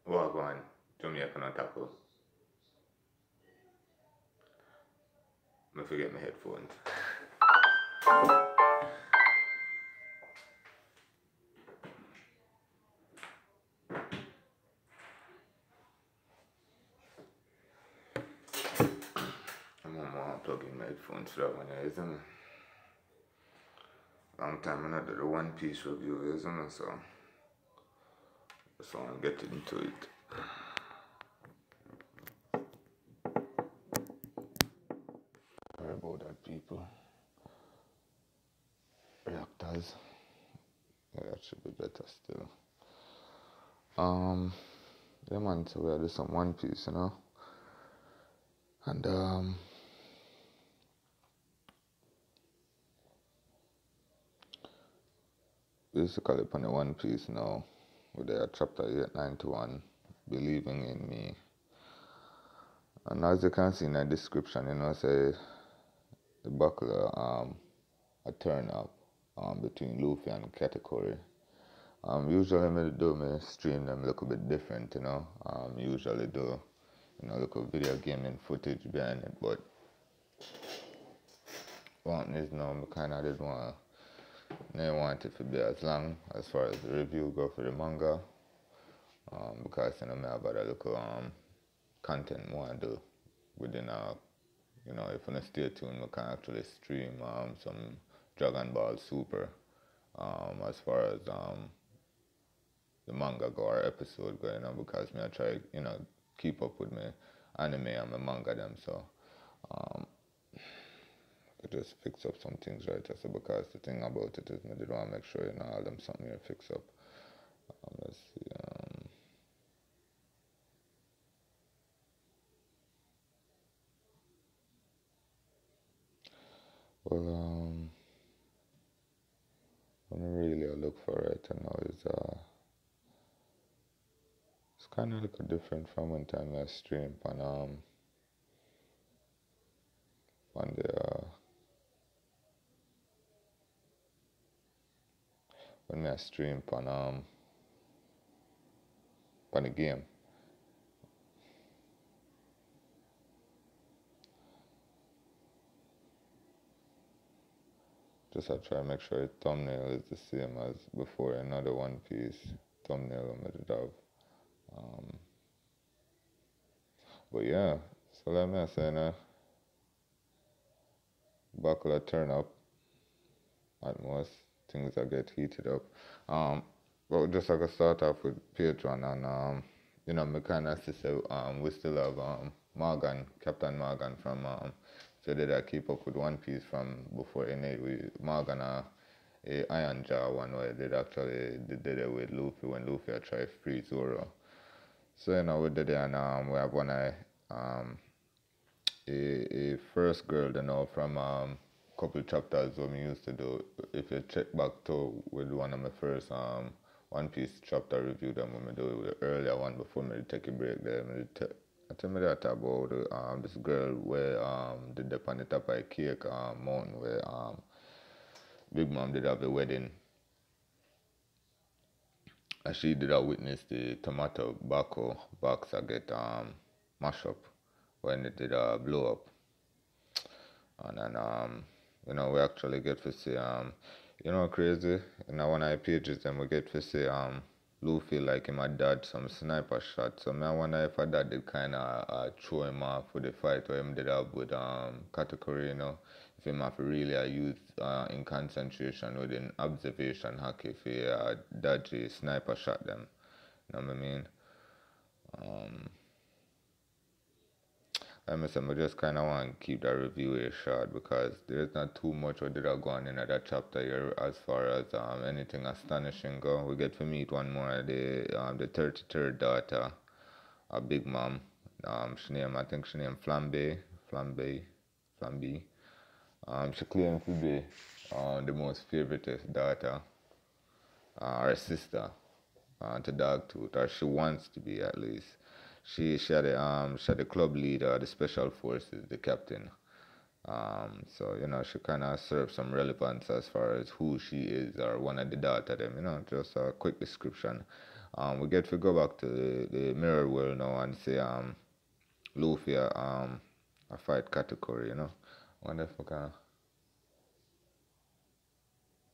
Wagwan, Jamaican Otaku. I forget my headphones. I'm gonna plug in my headphones for that one, isn't it? Long time I not did a One Piece review, isn't it? So I'll get into it. Sorry about that, people. Reactors. Yeah, that should be better still. Yeah, man, so we'll do some One Piece, And, basically, upon the One Piece now, with the chapter 891, Believing in Me. And as you can see in the description, say the buckler, a turn up between Luffy and category. Usually I do my stream them a little bit different, usually do, look at video gaming footage behind it, but one is now I kinda did want it to be as long as far as the review go for the manga. Because I have other little content more to do within if you stay tuned, we can actually stream some Dragon Ball Super as far as the manga go or episode go, because I try, keep up with my anime and my manga them, so I just fix up some things right. I said, because the thing about it is I did want to make sure, all them something you fix up. Let's see. Well, what I really look for right now is it's kind of like a different from one time I stream on the when I stream on the game. Just I try to make sure the thumbnail is the same as before another One Piece thumbnail I did have. But yeah, so let me say buckle a turn up at most things that get heated up. But just like I start off with Patreon and me kinda say we still have Morgan, Captain Morgan from so did I keep up with One Piece from before Morgan a Iron Jaw one where they actually did it with Luffy when Luffy had tried free Zoro. So we did it and we have one a first girl from couple chapters when we used to do. If you check back to with one of my first One Piece chapter review them when we do the earlier one before me take a break there. I tell me that about this girl where did up on the top of a cake mountain where Big Mom did have a wedding. And she did witness the tomato baco box I get mash up when it did blow up. And then we actually get to see crazy. One of the pages then we get to see Luffy like him had dad some sniper shot. So I wonder if her dad did kinda throw him off with the fight where him did have with Katakuri, if him have really use in concentration within observation hack if he dodgy sniper shot them. You know what I mean? I just kind of want to keep that review here short because there's not too much what did go on in that chapter here as far as anything astonishing go. We get to meet one more the 33rd daughter, a Big Mom. I think she named Flambe. She claims to be the most favorite daughter, or sister, to Dogtooth, or she wants to be at least. She had the club leader, the special forces, the captain. So she kind of serves some relevance as far as who she is or one of the daughter them. Just a quick description. We get to go back to the mirror world now and say Luffy a fight category, you know. Wonder if we can.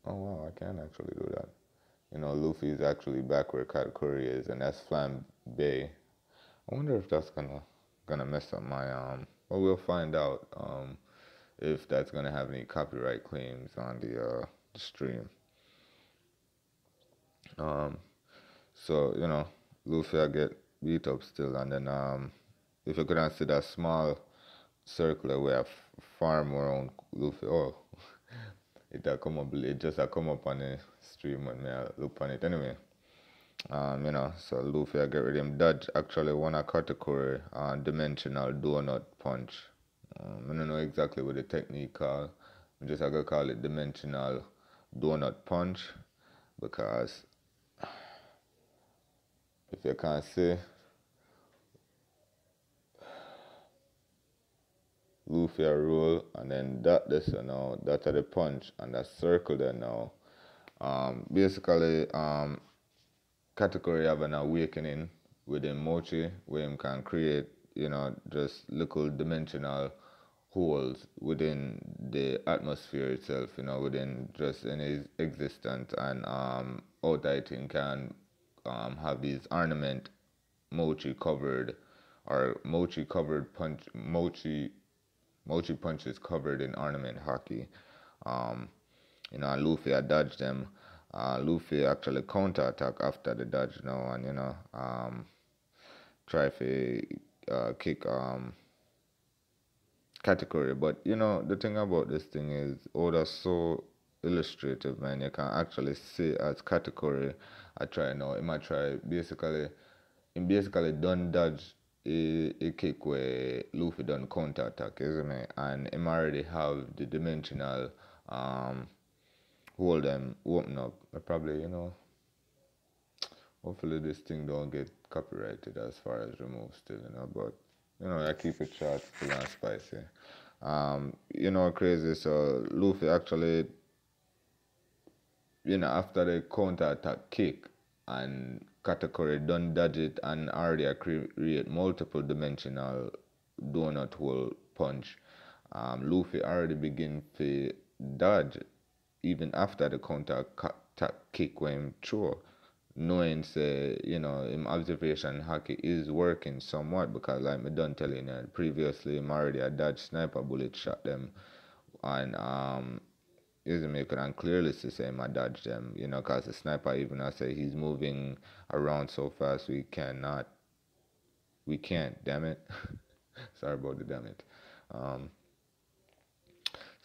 Oh wow, I can actually do that. You know, Luffy is actually back where category is, and that's Flam Bay. I wonder if that's gonna mess up my well, we'll find out if that's gonna have any copyright claims on the stream. Um, so you know, Luffy I get beat up still, and then if you could see that small circular where I farm around Luffy, oh, it come up, it just come up on the stream when I look on it anyway. You know, so Luffy I get rid of him. Dodge actually won a category dimensional donut punch. I don't know exactly what the technique called. I'm just gonna call it dimensional donut punch because if you can't see, Luffy a roll and then that this you know, that are the punch and that circle there now. Basically category have an awakening within Mochi where him can create, you know, just little dimensional holes within the atmosphere itself, you know, within just in his existence and out I think can have these ornament Mochi covered or Mochi covered punch Mochi punches covered in ornament hockey. Um, you know, and Luffy I dodged them. Luffy actually counter attack after the dodge now, and you know, try to kick category. But you know, the thing about this thing is, oh, that's so illustrative, man. You can actually see as category. I try now. I might try basically. He basically done dodge a kick where Luffy done counter attack, isn't it? And him already have the dimensional hold them open up. But probably, you know, hopefully this thing don't get copyrighted as far as remove still, you know, but you know, I keep it short, full and spicy. You know, crazy. So Luffy actually, you know, after the counter attack kick and category done dodge it and already create multiple dimensional donut hole punch. Luffy already begin to dodge even after the counter attack kick when him throw, knowing say, you know, him observation hockey is working somewhat because like me done telling you previously him already a dodge sniper bullet shot them and isn't making and clearly to say I dodge them, you know, because the sniper even I say he's moving around so fast we can't, damn it. Sorry about the damn it.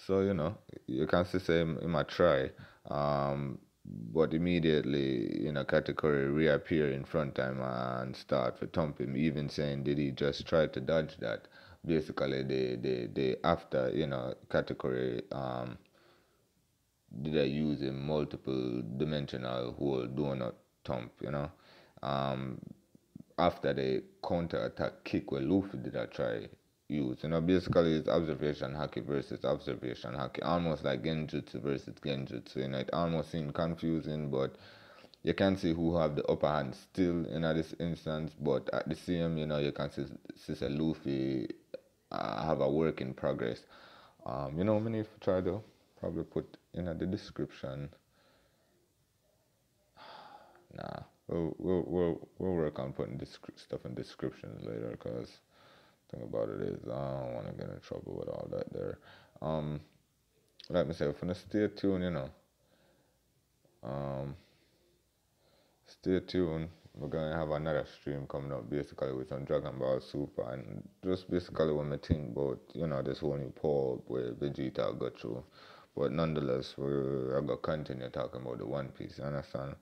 So, you know, you can still say he might try, but immediately, you know, category reappear in front of him and start to thump him, even saying, did he just try to dodge that? Basically, they after, you know, category, did I use a multiple dimensional whole donut thump, you know? After the counter attack kick where Luffy did I try use, you know, basically it's observation haki versus observation haki, almost like genjutsu versus genjutsu, you know, it almost seemed confusing, but you can see who have the upper hand still in this instance, but at the same, you know, you can see Luffy have a work in progress. You know, many if try to probably put in the description. Nah, we'll work on putting this stuff in descriptions later, because thing about it is I don't want to get in trouble with all that there. Like I said, if you stay tuned, you know, stay tuned. We're gonna have another stream coming up, basically with some Dragon Ball Super, and just basically when I think about, you know, this whole new poll where Vegeta got through. But nonetheless, we're gonna continue talking about the One Piece. You understand?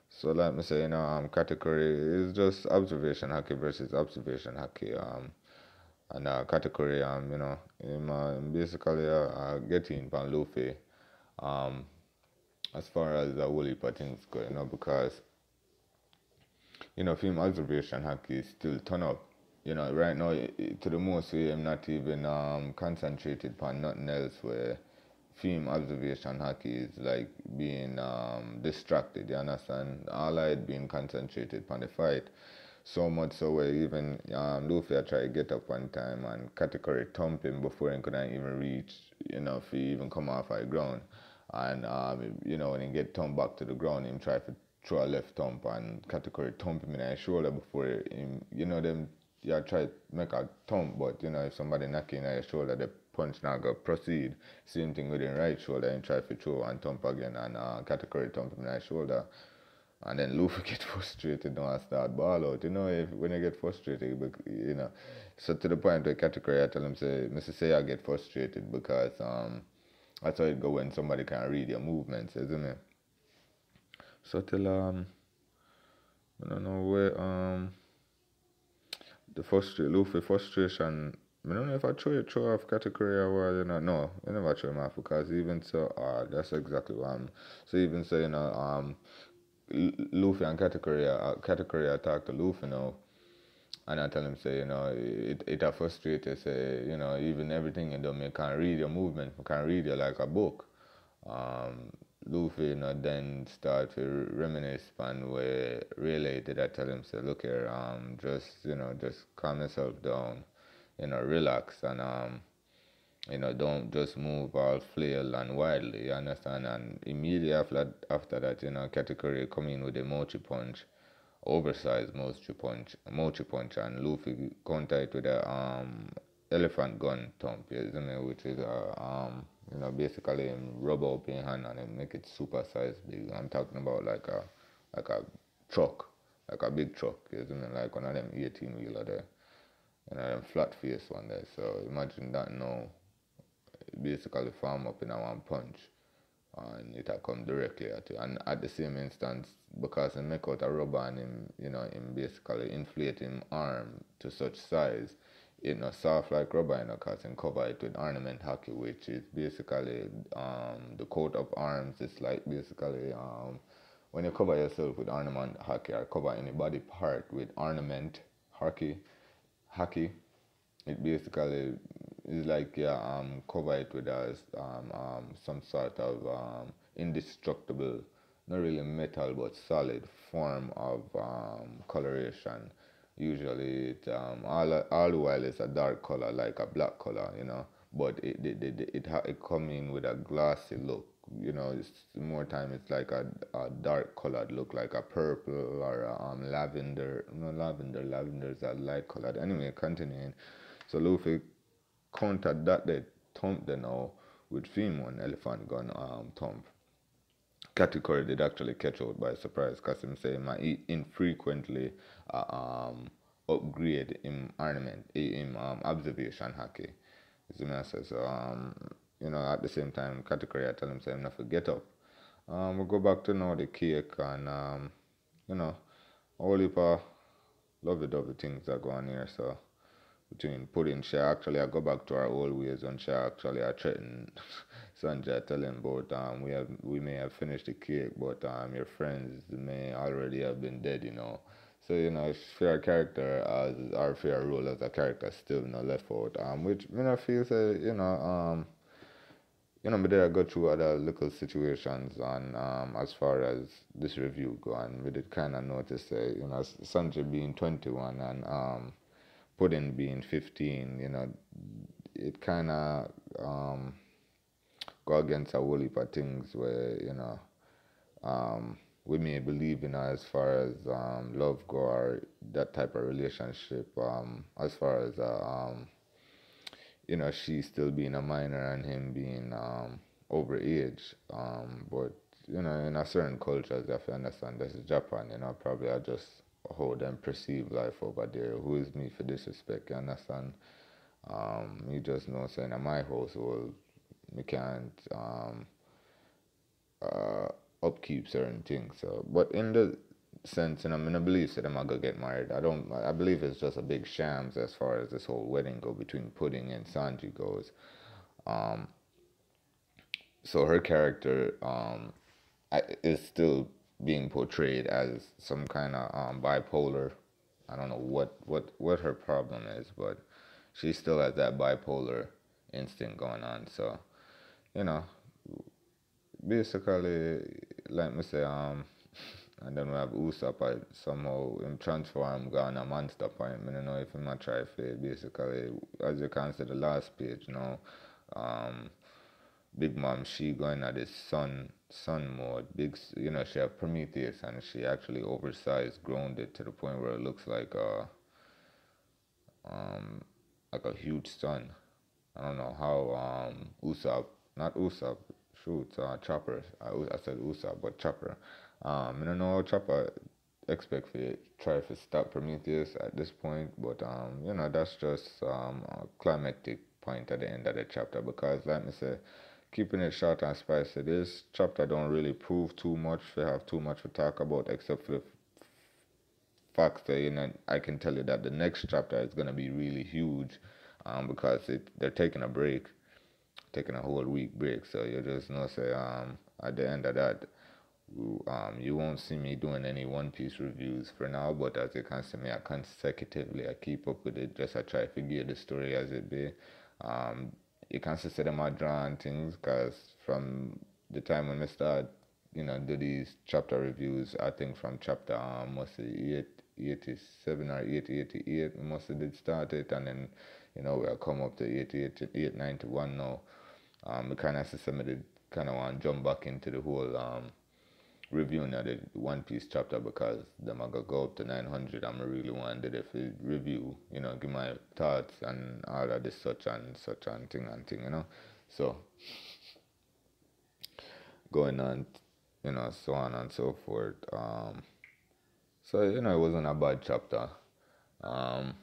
So, like me say, you know, category is just observation haki versus observation haki. And category, you know, basically getting from Luffy. As far as the whole heap of things go, you know, because you know, film observation haki is still turn up. You know, right now, to the most way, I'm not even concentrated on nothing else where theme observation hockey is like being distracted, you understand? All I had been concentrated on the fight. So much so where even Luffy I tried to get up one time and category thump him before he couldn't even reach, if he even come off the ground. And when he get thumped back to the ground, him try to throw a left thump and category thump him in the shoulder before him, them, yeah, try to make a thump, but if somebody knock you in your shoulder, the punch not go proceed. Same thing with the right shoulder, and try to throw and thump again and category thump him in the shoulder. And then Luffy get frustrated now and start ball out. When you get frustrated, so to the point where category I tell him say, Mr. Say I get frustrated because that's how it go when somebody can read your movements, isn't it? So till I don't know where Luffy frustration. I don't know if I throw off category or what, No, I never throw him off because even so, that's exactly what I'm. So even so, Luffy and category I talk to Luffy now, and I tell him say, it a frustrated say, even everything you do, me can't read your movement, I can't read you like a book. Um, Luffy, then start to reminisce on where related. I tell him, say, look here, just calm yourself down, relax, and don't just move all flail and wildly, you understand? And immediately after that, category come in with the mochi punch, oversized mochi punch, and Luffy counter it with a elephant gun thump, you see me, which is basically him rub up in hand and him make it super size big. I'm talking about like a truck, like a big truck, you see me, like one of them 18 wheeler there, them flat face one there. So imagine that now basically form up in a one punch and it will come directly at you. And at the same instance, because he make out a rubber and him basically inflate him arm to such size, it not soft like rubber, because him cover it with ornament hockey, which is basically the coat of arms. It's like basically when you cover yourself with ornament hockey or cover any body part with ornament hockey, it basically is like cover it with some sort of indestructible, not really metal but solid form of coloration. Usually it all the while it's a dark color like a black color, but it come in with a glossy look. It's more time it's like a dark colored look, like a purple or a, lavender. No, lavender is a light colored. Anyway, continuing. So Luffy countered that they thumped the now with theme one elephant gun thump. Category did actually catch out by surprise because him say he infrequently upgrade him ornament, him observation hockey. You see me I say so at the same time category I tell him say him not forget up. We go back to now the cake and a whole heap of lovely things that go on here. So between pudding, she actually I go back to our old ways and she actually I threatened Sanji. I tell him about we may have finished the cake, but your friends may already have been dead, So fair character as our fair role as a character still not left out. Which I feel say but there I go through other little situations and as far as this review go, and we did kind of notice Sanji being 21 and Pudding being 15, it kind of go against a whole heap of things where, we may believe in as far as love go or that type of relationship, as far as, she still being a minor and him being overage. But, in a certain cultures, you have to understand this is Japan, probably I just how them perceive life over there. Who is me for disrespect, you understand? You just know saying in my household we can't uh, upkeep certain things. So but in the sense, I don't believe that I'm gonna get married. I believe it's just a big shams as far as this whole wedding go between Pudding and Sanji goes. Um so her character is still being portrayed as some kind of bipolar. I don't know what her problem is, but she still has that bipolar instinct going on. So, you know, basically, like me say, and then we have Usopp. I somehow him transform gone a monster point. I don't know if him a try for basically, as you can see the last page now. Um, Big Mom, she going at this sun mode. She have Prometheus, and she actually oversized, grown it to the point where it looks um like a huge sun. I don't know how Usopp, not Usopp, shoot, Chopper. I said Usopp, but Chopper. I don't know how Chopper expect to try to stop Prometheus at this point, but that's just a climactic point at the end of the chapter because, like me say, keeping it short and spicy, this chapter don't really prove too much. We have too much to talk about, except for the fact that I can tell you that the next chapter is gonna be really huge, because they're taking a break, taking a whole week break. So you just know, say, at the end of that, you won't see me doing any One Piece reviews for now. But as you can see me, I consecutively I keep up with it. Just I try to figure the story as it be. Um, you can see them are drawing things, cause from the time when I start, do these chapter reviews, I think from chapter must be 87 or 88, we must have did start it, and then we'll come up to 88, 91 now. We kind of systematically kind of want to jump back into the whole reviewing of the One Piece chapter because them I go up to 900. I'm really wanted if we review, give my thoughts and all of this such and thing. So going on, so on and so forth. So it wasn't a bad chapter. Um,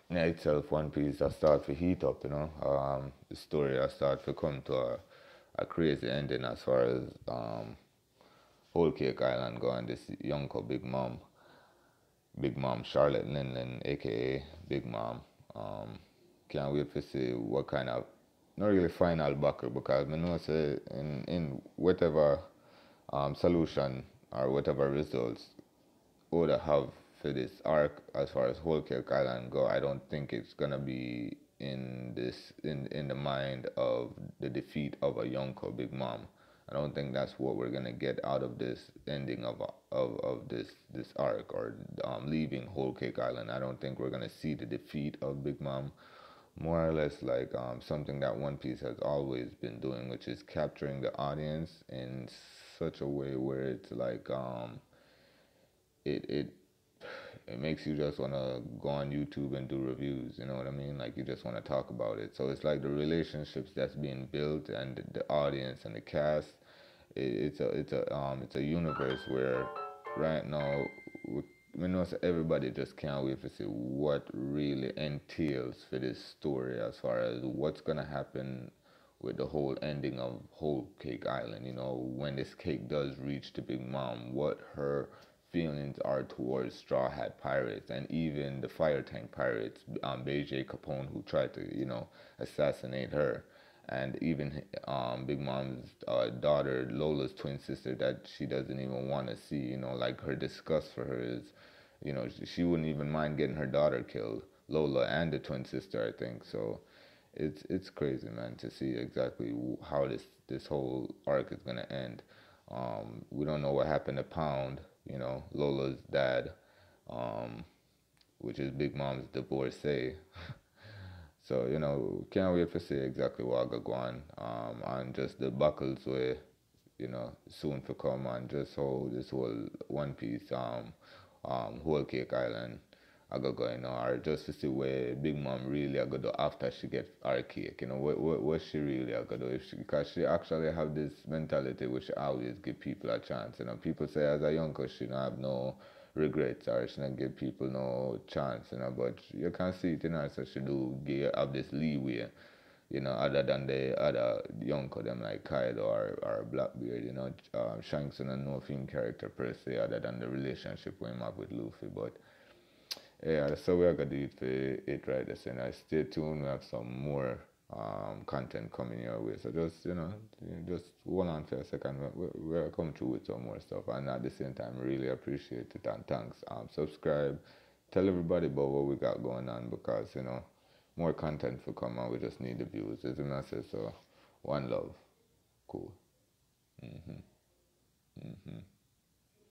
yeah, itself, One Piece, I start to heat up, the story I start to come to a crazy ending as far as Whole Cake Island going. This Yonko Big Mom Charlotte Linlin, aka Big Mom. Can't wait to see what kind of, not really final battle, because I know say in whatever solution or whatever results would have for this arc as far as Whole Cake Island go, I don't think it's gonna be in the mind of the defeat of a Yonko Big Mom. I don't think that's what we're gonna get out of this ending of this arc, or leaving Whole Cake Island. I don't think we're gonna see the defeat of Big Mom. More or less like something that One Piece has always been doing, which is capturing the audience in such a way where it's like it it it makes you just want to go on YouTube and do reviews, you know what I mean? Like you just want to talk about it. So it's like the relationships that's being built and the audience and the cast. It's a universe where right now we know everybody just can't wait to see what really entails for this story as far as what's gonna happen with the whole ending of Whole Cake Island. When this cake does reach the Big Mom, what her feelings are towards Straw Hat Pirates and even the Fire Tank Pirates, BJ Capone, who tried to, assassinate her, and even Big Mom's daughter, Lola's twin sister, that she doesn't even want to see. Like her disgust for her is, she wouldn't even mind getting her daughter killed, Lola and the twin sister, I think. So it's crazy, man, to see exactly how this whole arc is gonna end. We don't know what happened to Pound, Lola's dad, um, which is Big Mom's divorcee. So, can't wait to see exactly what I go on, and just the buckles where, soon to come, and just how this whole One Piece, Whole Cake Island I go going, or just to see where Big Mom really I go do after she get her cake, what she really I go do, because she actually have this mentality which she always give people a chance. People say as a young girl she don't have no regrets, or she don't give people no chance, but you can see it in her, so she do have this leeway, other than the other Yonko them like Kaido or Blackbeard. Shanks don't know him character per se, other than the relationship we have with Luffy, but yeah, so we're gonna do it for it right there. So now stay tuned. We have some more content coming your way. So just just hold on for a second. We're coming through with some more stuff, and at the same time, really appreciate it and thanks. Subscribe, tell everybody about what we got going on, because more content will come and we just need the views. As I say, so one love. cool. Mm-hmm. Mm-hmm.